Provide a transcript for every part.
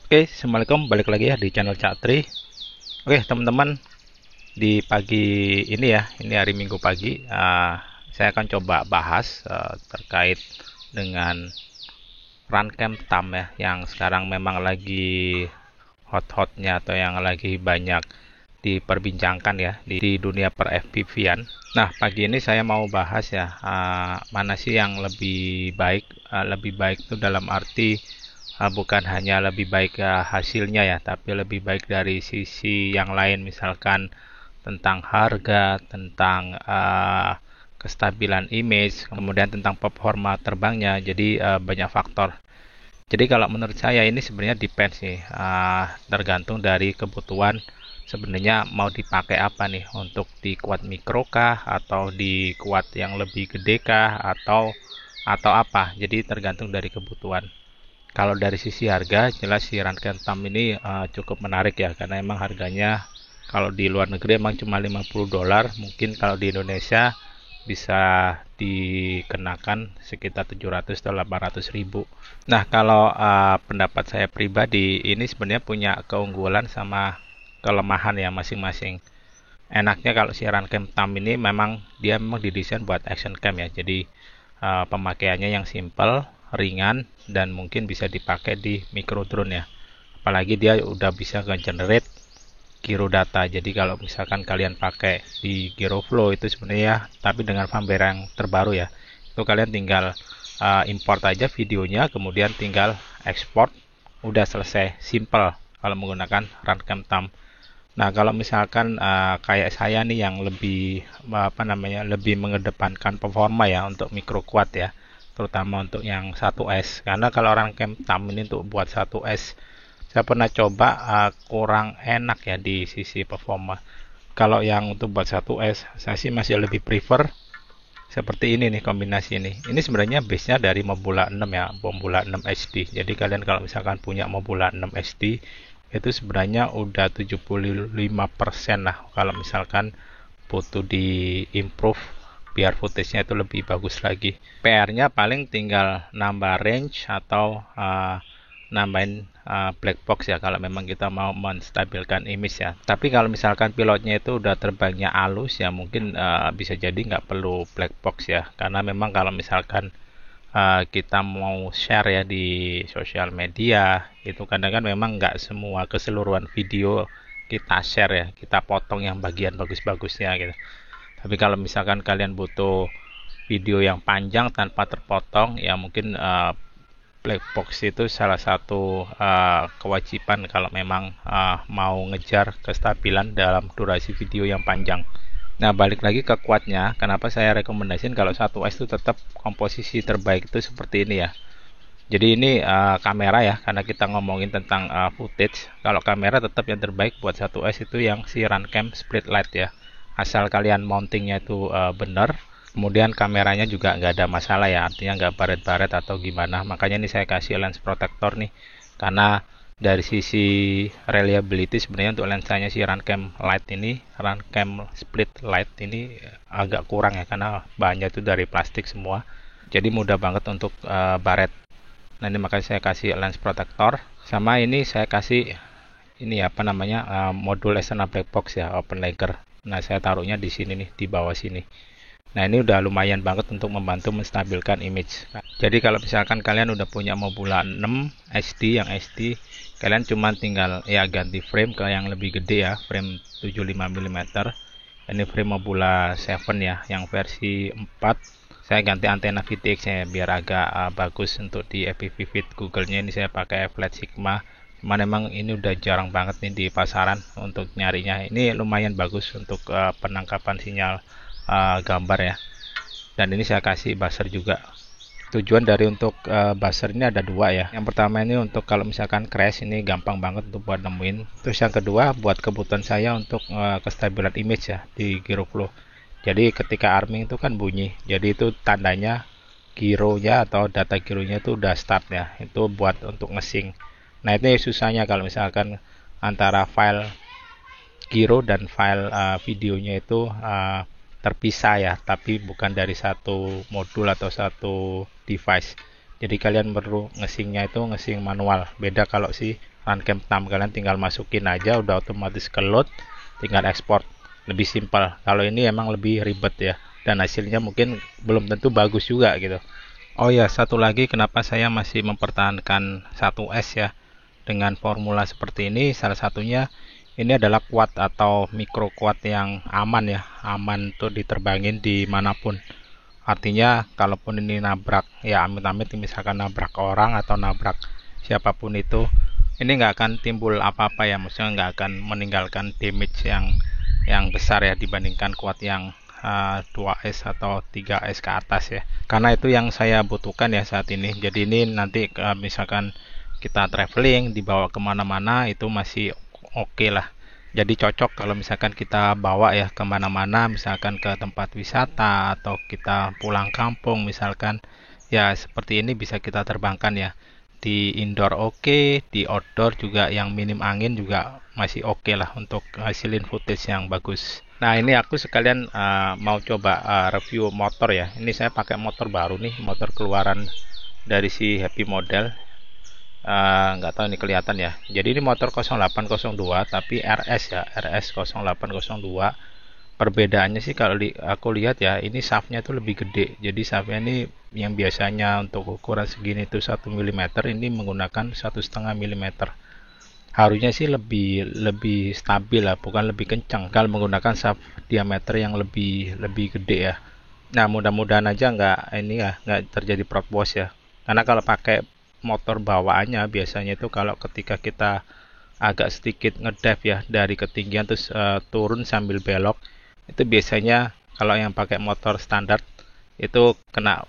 Oke, assalamualaikum, balik lagi ya di channel Cak Tri. Oke, teman-teman, di pagi ini ya, ini hari Minggu pagi, saya akan coba bahas terkait dengan Runcam Tam ya, yang sekarang memang lagi hot-hotnya atau yang lagi banyak diperbincangkan ya di dunia per FPV-an. Nah, pagi ini saya mau bahas ya, mana sih yang lebih baik itu dalam arti bukan hanya lebih baik hasilnya ya, tapi lebih baik dari sisi yang lain, misalkan tentang harga, tentang kestabilan image, kemudian tentang performa terbangnya. Jadi banyak faktor. Jadi kalau menurut saya ini sebenarnya depends sih, tergantung dari kebutuhan sebenarnya mau dipakai apa nih, untuk di quad mikro kah, atau di quad yang lebih gede kah, atau apa. Jadi tergantung dari kebutuhan. Kalau dari sisi harga, jelas si Rankentam ini cukup menarik ya, karena emang harganya kalau di luar negeri emang cuma 50 dolar, mungkin kalau di Indonesia bisa dikenakan sekitar 700 atau 800 ribu. Nah, kalau pendapat saya pribadi, ini sebenarnya punya keunggulan sama kelemahan ya masing-masing. Enaknya kalau si Rankentam ini memang didesain buat action cam ya, jadi pemakaiannya yang simple, ringan, dan mungkin bisa dipakai di micro drone ya. Apalagi dia udah bisa nge-generate gyro data. Jadi kalau misalkan kalian pakai di Gyroflow itu sebenarnya, tapi dengan firmware yang terbaru ya, itu kalian tinggal import aja videonya, kemudian tinggal export, udah selesai, simple kalau menggunakan Runcam Tam. Nah, kalau misalkan kayak saya nih yang lebih mengedepankan performa ya untuk micro quad ya, terutama untuk yang 1S. Karena kalau Runcam Tam ini untuk buat 1S, saya pernah coba kurang enak ya di sisi performa. Kalau yang untuk buat 1S, saya sih masih lebih prefer seperti ini nih, kombinasi ini. Ini sebenarnya base-nya dari Mobula 6 ya, Mobula 6 HD. Jadi kalian kalau misalkan punya Mobula 6 HD, itu sebenarnya udah 75% lah kalau misalkan butuh di improve biar footage-nya itu lebih bagus lagi. PR-nya paling tinggal nambah range atau nambahin black box ya, kalau memang kita mau menstabilkan image ya. Tapi kalau misalkan pilotnya itu udah terbangnya halus ya, mungkin bisa jadi nggak perlu black box ya, karena memang kalau misalkan kita mau share ya di sosial media, itu kadang kan memang nggak semua keseluruhan video kita share ya, kita potong yang bagian bagus-bagusnya gitu. Tapi kalau misalkan kalian butuh video yang panjang tanpa terpotong ya, mungkin black box itu salah satu kewajiban kalau memang mau ngejar kestabilan dalam durasi video yang panjang. Nah, balik lagi ke kuatnya, kenapa saya rekomendasiin kalau 1S itu tetap komposisi terbaik itu seperti ini ya. Jadi ini kamera ya, karena kita ngomongin tentang footage. Kalau kamera tetap yang terbaik buat 1S itu yang si Runcam Split Light ya. Asal kalian mountingnya itu benar, kemudian kameranya juga nggak ada masalah ya, artinya nggak baret-baret atau gimana. Makanya ini saya kasih lens protector nih, karena dari sisi reliability sebenarnya untuk lensanya si Runcam Light ini, Runcam Split Light ini agak kurang ya, karena bahannya itu dari plastik semua, jadi mudah banget untuk baret. Nah, ini makanya saya kasih lens protector, sama ini saya kasih ini modul external black box ya, open lagger. Nah, saya taruhnya di sini nih, di bawah sini. Nah, ini udah lumayan banget untuk membantu menstabilkan image. Jadi kalau misalkan kalian udah punya Mobula 6 HD, yang HD, kalian cuma tinggal ya ganti frame ke yang lebih gede ya, frame 75 mm. Ini frame Mobula 7 ya, yang versi 4. Saya ganti antena VTX nya biar agak bagus. Untuk di FPV feed Google-nya ini saya pakai Flat Sigma. Cuman emang ini udah jarang banget nih di pasaran untuk nyarinya. Ini lumayan bagus untuk penangkapan sinyal gambar ya. Dan ini saya kasih buzzer juga. Tujuan dari untuk buzzer ini ada dua ya. Yang pertama ini untuk kalau misalkan crash, ini gampang banget untuk buat nemuin. Terus yang kedua buat kebutuhan saya untuk kestabilan image ya di Gyroflow. Jadi ketika arming itu kan bunyi, jadi itu tandanya gyronya atau data gyronya itu udah start ya. Itu buat untuk ngesync. Nah, ini susahnya kalau misalkan antara file gyro dan file videonya itu terpisah ya, tapi bukan dari satu modul atau satu device. Jadi kalian perlu ngesingnya itu ngesing manual. Beda kalau si Runcam Thumb, kalian tinggal masukin aja udah otomatis ke load, tinggal ekspor. Lebih simpel. Kalau ini emang lebih ribet ya. Dan hasilnya mungkin belum tentu bagus juga gitu. Oh ya, satu lagi kenapa saya masih mempertahankan 1S ya dengan formula seperti ini, salah satunya ini adalah quad atau micro quad yang aman ya, aman tuh diterbangin dimanapun. Artinya kalaupun ini nabrak ya amit-amit misalkan nabrak orang atau nabrak siapapun itu, ini nggak akan timbul apa-apa ya, maksudnya nggak akan meninggalkan damage yang besar ya dibandingkan quad yang 2S atau 3S ke atas ya. Karena itu yang saya butuhkan ya saat ini. Jadi ini nanti misalkan kita traveling dibawa kemana-mana itu masih oke lah. Jadi cocok kalau misalkan kita bawa ya kemana-mana, misalkan ke tempat wisata atau kita pulang kampung misalkan, ya seperti ini bisa kita terbangkan ya. Di indoor oke, di outdoor juga yang minim angin juga masih oke lah untuk hasilin footage yang bagus. Nah ini aku sekalian mau coba review motor ya. Ini saya pakai motor baru nih, motor keluaran dari si Happy Model. Nggak tahu ini kelihatan ya. Jadi ini motor 0802 tapi RS ya, RS 0802. Perbedaannya sih kalau aku lihat ya, ini shaftnya tuh lebih gede. Jadi shaftnya ini yang biasanya untuk ukuran segini itu 1 mm, ini menggunakan 1,5 mm. Harusnya sih lebih stabil lah, bukan lebih kencang kalau menggunakan shaft diameter yang lebih gede ya. Nah mudah-mudahan aja nggak terjadi prot wash ya. Karena kalau pakai motor bawaannya biasanya itu kalau ketika kita agak sedikit ngedive ya dari ketinggian terus turun sambil belok, itu biasanya kalau yang pakai motor standar itu kena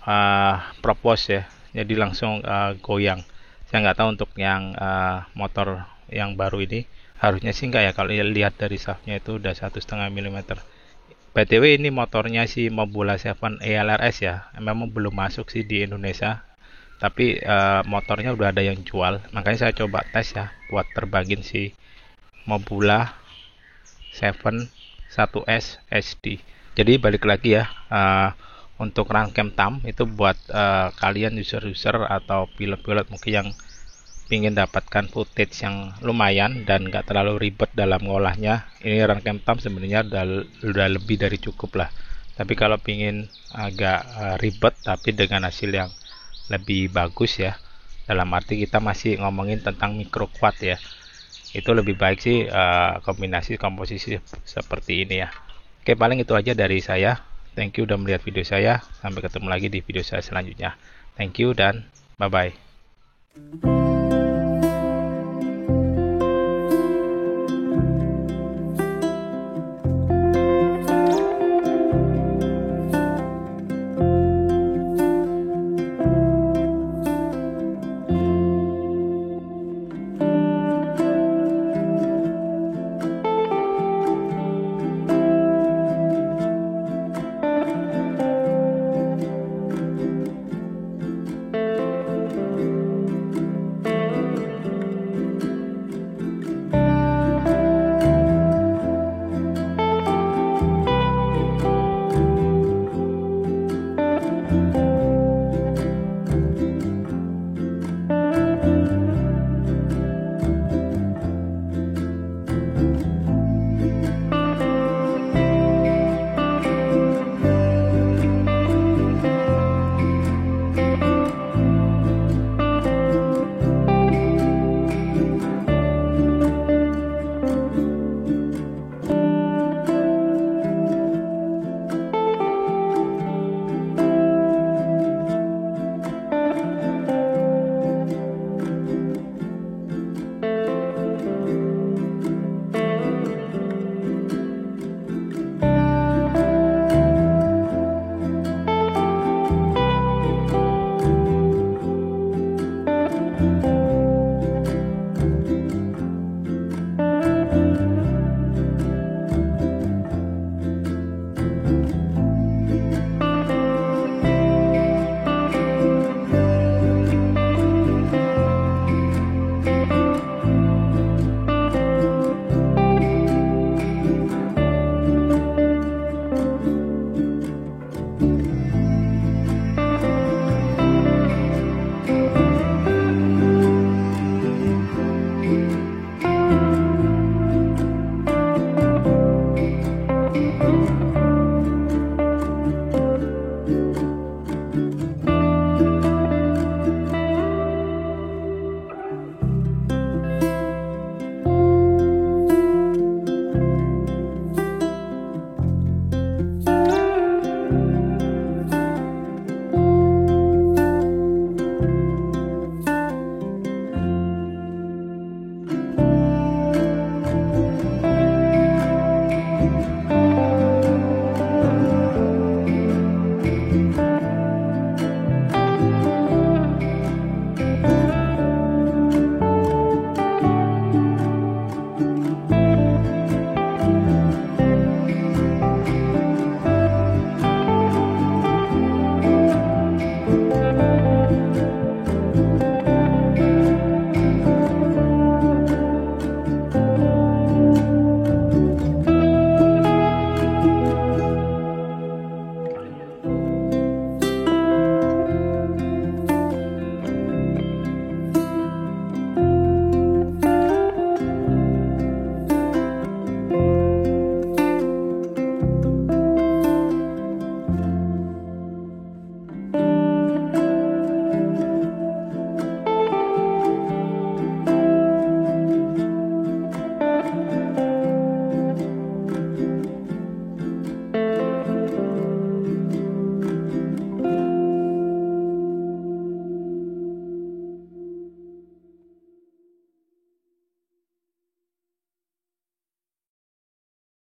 prop wash ya, jadi langsung goyang. Saya nggak tahu untuk yang motor yang baru ini, harusnya sih enggak ya, kalau lihat dari shaftnya itu udah 1,5 mm. BTW ini motornya si Mobula 7 ELRS ya, memang belum masuk sih di Indonesia, tapi motornya udah ada yang jual, makanya saya coba tes ya buat terbangin si Mobula 7 1S HD. Jadi balik lagi ya, untuk Runcam Thumb itu buat kalian user-user atau pilot-pilot mungkin yang ingin dapatkan footage yang lumayan dan nggak terlalu ribet dalam ngolahnya, ini Runcam Thumb sebenarnya udah lebih dari cukup lah. Tapi kalau ingin agak ribet tapi dengan hasil yang lebih bagus ya, dalam arti kita masih ngomongin tentang micro quad ya, itu lebih baik sih kombinasi komposisi seperti ini ya. Oke, paling itu aja dari saya. Thank you udah melihat video saya. Sampai ketemu lagi di video saya selanjutnya. Thank you dan bye bye.